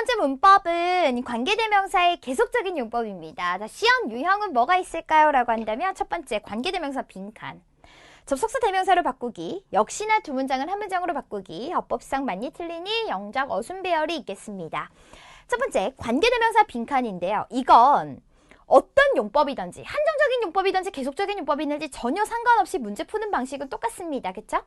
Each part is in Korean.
번째 문법은 관계대명사의 계속적인 용법입니다. 자, 시험 유형은 뭐가 있을까요? 라고 한다면 첫 번째, 관계대명사 빈칸. 접속사 대명사로 바꾸기, 역시나 두 문장을 한 문장으로 바꾸기, 어법상 맞니 틀리니 영작 어순 배열이 있겠습니다. 첫 번째, 관계대명사 빈칸인데요. 이건 어떤 용법이든지, 한정적인 용법이든지 계속적인 용법이든지 전혀 상관없이 문제 푸는 방식은 똑같습니다. 그쵸?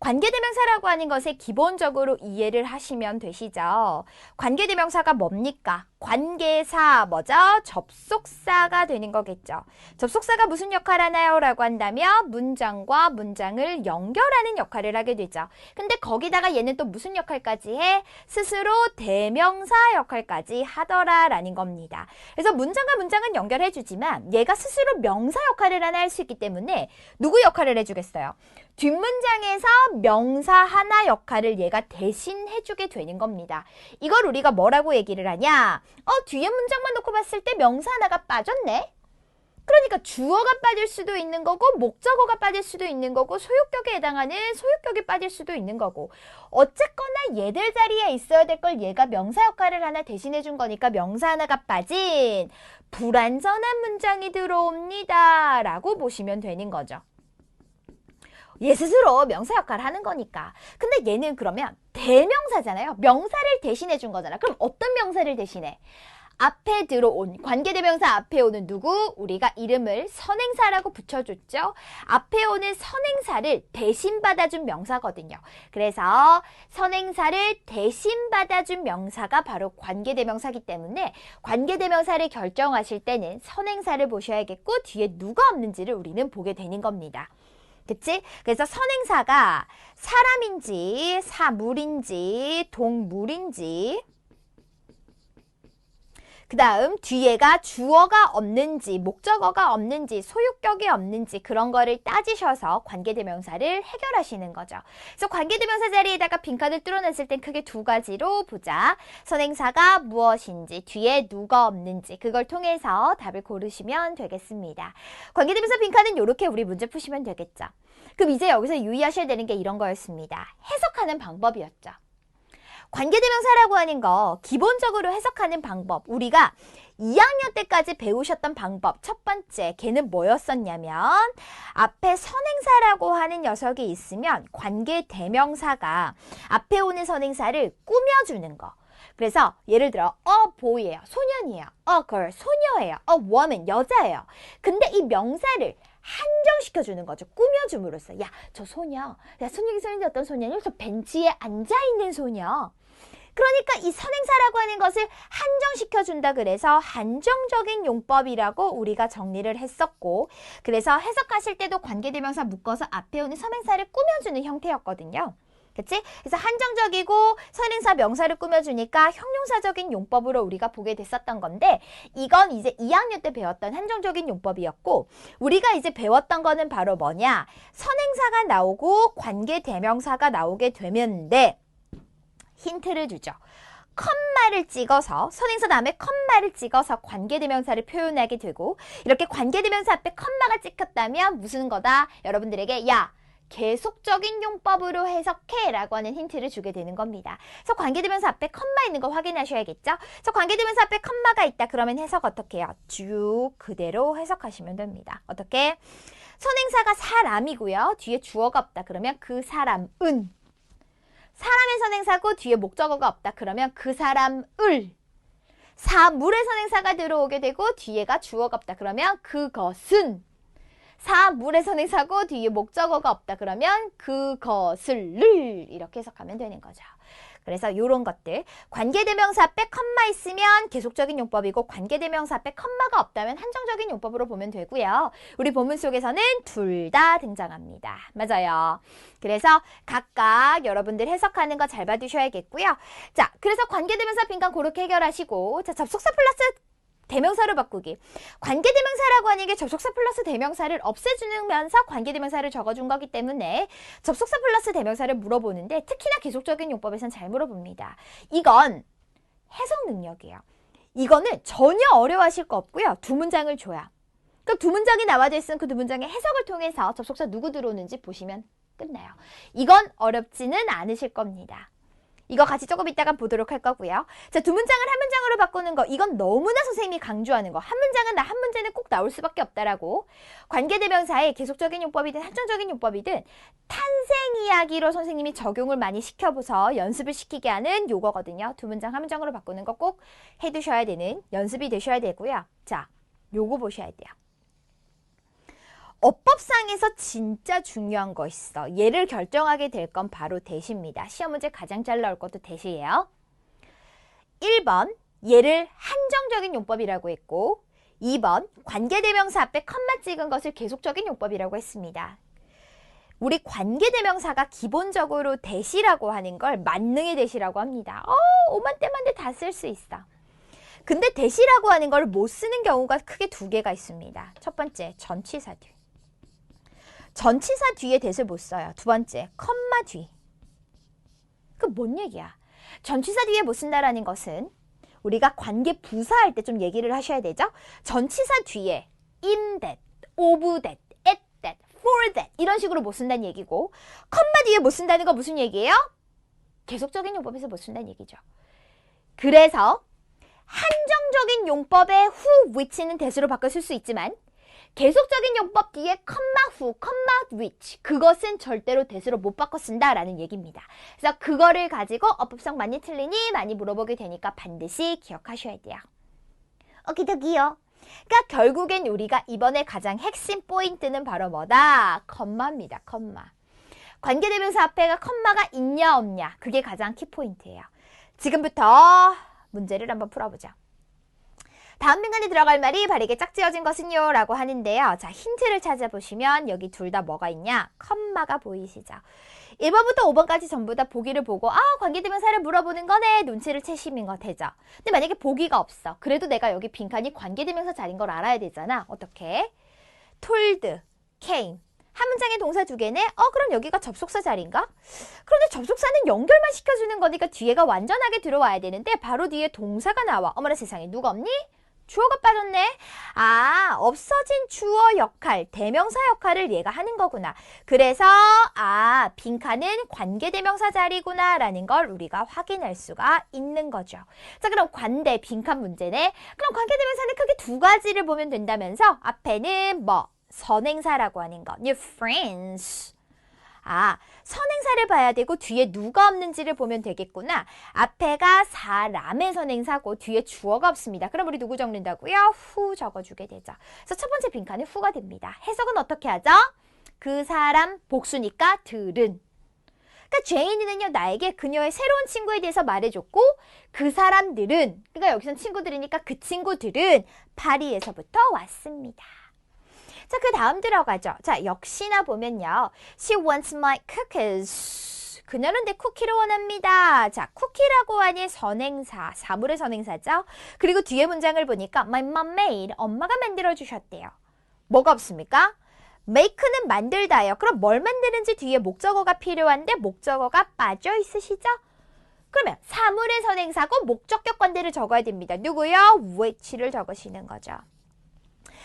관계대명사라고 하는 것에 기본적으로 이해를 하시면 되시죠. 관계대명사가 뭡니까? 관계사, 뭐죠? 접속사가 되는 거겠죠. 접속사가 무슨 역할을 하나요? 라고 한다면 문장과 문장을 연결하는 역할을 하게 되죠. 근데 거기다가 얘는 또 무슨 역할까지 해? 스스로 대명사 역할까지 하더라 라는 겁니다. 그래서 문장과 문장은 연결해주지만 얘가 스스로 명사 역할을 하나 할 수 있기 때문에 누구 역할을 해주겠어요? 뒷문장에서 명사 하나 역할을 얘가 대신 해주게 되는 겁니다. 이걸 우리가 뭐라고 얘기를 하냐? 뒤에 문장만 놓고 봤을 때 명사 하나가 빠졌네? 그러니까 주어가 빠질 수도 있는 거고 목적어가 빠질 수도 있는 거고 소유격에 해당하는 소유격이 빠질 수도 있는 거고 어쨌거나 얘들 자리에 있어야 될 걸 얘가 명사 역할을 하나 대신해 준 거니까 명사 하나가 빠진 불완전한 문장이 들어옵니다 라고 보시면 되는 거죠. 얘 스스로 명사 역할을 하는 거니까. 근데 얘는 그러면 대명사잖아요. 명사를 대신해 준 거잖아. 그럼 어떤 명사를 대신해? 앞에 들어온 관계대명사 앞에 오는 누구? 우리가 이름을 선행사라고 붙여줬죠. 앞에 오는 선행사를 대신 받아준 명사거든요. 그래서 선행사를 대신 받아준 명사가 바로 관계대명사이기 때문에 관계대명사를 결정하실 때는 선행사를 보셔야겠고 뒤에 누가 없는지를 우리는 보게 되는 겁니다. 그치? 그래서 선행사가 사람인지 사물인지 동물인지 그 다음 뒤에가 주어가 없는지 목적어가 없는지 소유격이 없는지 그런 거를 따지셔서 관계대명사를 해결하시는 거죠. 그래서 관계대명사 자리에다가 빈칸을 뚫어냈을 땐 크게 두 가지로 보자. 선행사가 무엇인지 뒤에 누가 없는지 그걸 통해서 답을 고르시면 되겠습니다. 관계대명사 빈칸은 이렇게 우리 문제 푸시면 되겠죠. 그럼 이제 여기서 유의하셔야 되는 게 이런 거였습니다. 해석하는 방법이었죠. 관계대명사라고 하는 거 기본적으로 해석하는 방법 우리가 2학년 때까지 배우셨던 방법 첫 번째 걔는 뭐였었냐면 앞에 선행사라고 하는 녀석이 있으면 관계대명사가 앞에 오는 선행사를 꾸며주는 거. 그래서 예를 들어 boy예요. 소년이에요. girl 소녀예요. woman 여자예요. 근데 이 명사를 한정시켜주는 거죠. 꾸며줌으로써 야, 저 소녀. 야, 소녀이 어떤 소녀냐? 저 벤치에 앉아있는 소녀. 그러니까 이 선행사라고 하는 것을 한정시켜준다 그래서 한정적인 용법이라고 우리가 정리를 했었고 그래서 해석하실 때도 관계대명사 묶어서 앞에 오는 선행사를 꾸며주는 형태였거든요. 그치? 그래서 한정적이고 선행사 명사를 꾸며주니까 형용사적인 용법으로 우리가 보게 됐었던 건데 이건 이제 2학년 때 배웠던 한정적인 용법이었고 우리가 이제 배웠던 거는 바로 뭐냐? 선행사가 나오고 관계대명사가 나오게 되면데 힌트를 주죠. 컴마를 찍어서 선행사 다음에 컴마를 찍어서 관계대명사를 표현하게 되고 이렇게 관계대명사 앞에 컴마가 찍혔다면 무슨 거다? 여러분들에게 야 계속적인 용법으로 해석해 라고 하는 힌트를 주게 되는 겁니다. 그래서 관계대명사 앞에 컴마 있는 거 확인하셔야겠죠? 그래서 관계대명사 앞에 컴마가 있다 그러면 해석 어떻게 해요? 쭉 그대로 해석하시면 됩니다. 어떻게? 선행사가 사람이고요. 뒤에 주어가 없다 그러면 그 사람은 사람의 선행사고 뒤에 목적어가 없다 그러면 그 사람을 사물의 선행사가 들어오게 되고 뒤에가 주어가 없다 그러면 그것은 사물의 선행사고 뒤에 목적어가 없다 그러면 그것을 이렇게 해석하면 되는 거죠. 그래서 이런 것들 관계대명사 앞에 컴마 있으면 계속적인 용법이고 관계대명사 앞에 컴마가 없다면 한정적인 용법으로 보면 되고요. 우리 본문 속에서는 둘 다 등장합니다. 맞아요. 그래서 각각 여러분들 해석하는 거 잘 봐두셔야겠고요. 자, 그래서 관계대명사 빈칸 그렇게 해결하시고 자, 접속사 플러스 대명사로 바꾸기. 관계대명사라고 하는 게 접속사 플러스 대명사를 없애주면서 관계대명사를 적어준 거기 때문에 접속사 플러스 대명사를 물어보는데 특히나 계속적인 용법에서는 잘 물어봅니다. 이건 해석 능력이에요. 이거는 전혀 어려워하실 거 없고요. 두 문장을 줘야. 그럼 두 문장이 나와져 있으면 그 두 문장의 해석을 통해서 접속사 누구 들어오는지 보시면 끝나요. 이건 어렵지는 않으실 겁니다. 이거 같이 조금 이따가 보도록 할 거고요. 자, 두 문장을 한 문장으로 바꾸는 거. 이건 너무나 선생님이 강조하는 거. 한 문장은 한 문제는 꼭 나올 수밖에 없다라고. 관계대명사의 계속적인 용법이든 한정적인 용법이든 탄생 이야기로 선생님이 적용을 많이 시켜보서 연습을 시키게 하는 요거거든요. 두 문장 한 문장으로 바꾸는 거 꼭 해두셔야 되는 연습이 되셔야 되고요. 자, 요거 보셔야 돼요. 어법상에서 진짜 중요한 거 있어. 얘를 결정하게 될 건 바로 대시입니다. 시험 문제 가장 잘 나올 것도 대시예요. 1번, 얘를 한정적인 용법이라고 했고 2번, 관계대명사 앞에 컴마 찍은 것을 계속적인 용법이라고 했습니다. 우리 관계대명사가 기본적으로 대시라고 하는 걸 만능의 대시라고 합니다. 오만때만데 다 쓸 수 있어. 근데 대시라고 하는 걸 못 쓰는 경우가 크게 두 개가 있습니다. 첫 번째, 전치사 뒤. 전치사 뒤에 대시를 못 써요. 두 번째, 컴마 뒤. 그 뭔 얘기야? 전치사 뒤에 못 쓴다라는 것은 우리가 관계 부사할 때 좀 얘기를 하셔야 되죠? 전치사 뒤에 in that, of that, at that, for that 이런 식으로 못 쓴다는 얘기고 컴마 뒤에 못 쓴다는 거 무슨 얘기예요? 계속적인 용법에서 못 쓴다는 얘기죠. 그래서 한정적인 용법의 who, which는 대수로 바꿔 쓸 수 있지만 계속적인 용법 뒤에 컴마 후, 컴마 which 그것은 절대로 대수로 못 바꿔 쓴다라는 얘기입니다. 그래서 그거를 가지고 어법상 많이 틀리니 많이 물어보게 되니까 반드시 기억하셔야 돼요. 오키도키요. 그러니까 결국엔 우리가 이번에 가장 핵심 포인트는 바로 뭐다? 컴마입니다. 컴마. 관계대명사 앞에가 컴마가 있냐 없냐 그게 가장 키포인트예요. 지금부터 문제를 한번 풀어보죠. 다음 빈칸에 들어갈 말이 바르게 짝지어진 것은요 라고 하는데요. 자, 힌트를 찾아보시면 여기 둘 다 뭐가 있냐? 컴마가 보이시죠? 1번부터 5번까지 전부 다 보기를 보고 관계대명사를 물어보는 거네 눈치를 채시는 거 되죠? 근데 만약에 보기가 없어. 그래도 내가 여기 빈칸이 관계대명사 자리인 걸 알아야 되잖아. 어떻게? told, came 한 문장에 동사 두 개네? 그럼 여기가 접속사 자리인가? 그런데 접속사는 연결만 시켜주는 거니까 뒤에가 완전하게 들어와야 되는데 바로 뒤에 동사가 나와. 어머나 세상에 누가 없니? 주어가 빠졌네? 없어진 주어 역할, 대명사 역할을 얘가 하는 거구나. 그래서 빈칸은 관계대명사 자리구나 라는 걸 우리가 확인할 수가 있는 거죠. 자, 그럼 관대, 빈칸 문제네. 그럼 관계대명사는 크게 두 가지를 보면 된다면서 앞에는 뭐? 선행사라고 하는 거. Your friends. 선행사를 봐야 되고 뒤에 누가 없는지를 보면 되겠구나. 앞에가 사람의 선행사고 뒤에 주어가 없습니다. 그럼 우리 누구 적는다고요? 후 적어주게 되죠. 그래서 첫 번째 빈칸은 후가 됩니다. 해석은 어떻게 하죠? 그 사람 복수니까 들은. 그러니까 제인이는요 나에게 그녀의 새로운 친구에 대해서 말해줬고 그 사람들은 그러니까 여기선 친구들이니까 그 친구들은 파리에서부터 왔습니다. 자, 그 다음 들어가죠. 자, 역시나 보면요. She wants my cookies. 그녀는 내 쿠키를 원합니다. 자, 쿠키라고 하니 선행사, 사물의 선행사죠. 그리고 뒤에 문장을 보니까 My mom made. 엄마가 만들어주셨대요. 뭐가 없습니까? make는 만들다예요. 그럼 뭘 만드는지 뒤에 목적어가 필요한데 목적어가 빠져 있으시죠? 그러면 사물의 선행사고 목적격 관대를 적어야 됩니다. 누구요? which를 적으시는 거죠.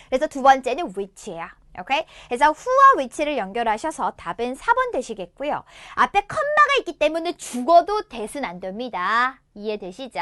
그래서 두 번째는 which예요. 오케이? 그래서 who와 which를 연결하셔서 답은 4번 되시겠고요. 앞에 컴마가 있기 때문에 죽어도 대수는 안 됩니다. 이해되시죠?